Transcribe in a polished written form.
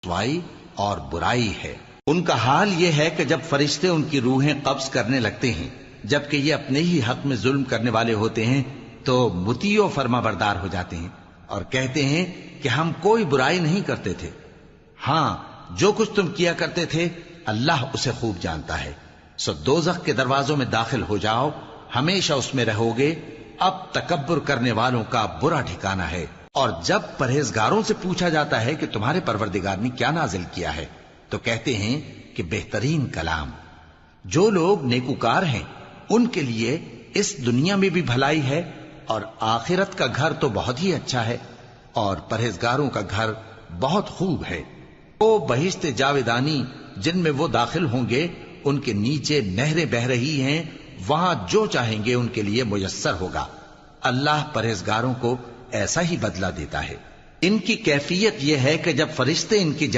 رسوائی اور برائی ہے۔ ان کا حال یہ ہے کہ جب فرشتے ان کی روحیں قبض کرنے لگتے ہیں جبکہ یہ اپنے ہی حق میں ظلم کرنے والے ہوتے ہیں تو مطیع و فرما بردار ہو جاتے ہیں اور کہتے ہیں کہ ہم کوئی برائی نہیں کرتے تھے، ہاں جو کچھ تم کیا کرتے تھے اللہ اسے خوب جانتا ہے۔ سو دوزخ کے دروازوں میں داخل ہو جاؤ، ہمیشہ اس میں رہو گے، اب تکبر کرنے والوں کا برا ٹھکانہ ہے۔ اور جب پرہیزگاروں سے پوچھا جاتا ہے کہ تمہارے پروردگار نے کیا نازل کیا ہے تو کہتے ہیں کہ بہترین کلام۔ جو لوگ نیکوکار ہیں ان کے لیے اس دنیا میں بھی بھلائی ہے اور آخرت کا گھر تو بہت ہی اچھا ہے، اور پرہیزگاروں کا گھر بہت خوب ہے۔ وہ بہشت جاودانی جن میں وہ داخل ہوں گے، ان کے نیچے نہریں بہہ رہی ہیں، وہاں جو چاہیں گے ان کے لیے میسر ہوگا۔ اللہ پرہیزگاروں کو ایسا ہی بدلہ دیتا ہے۔ ان کی کیفیت یہ ہے کہ جب فرشتے ان کی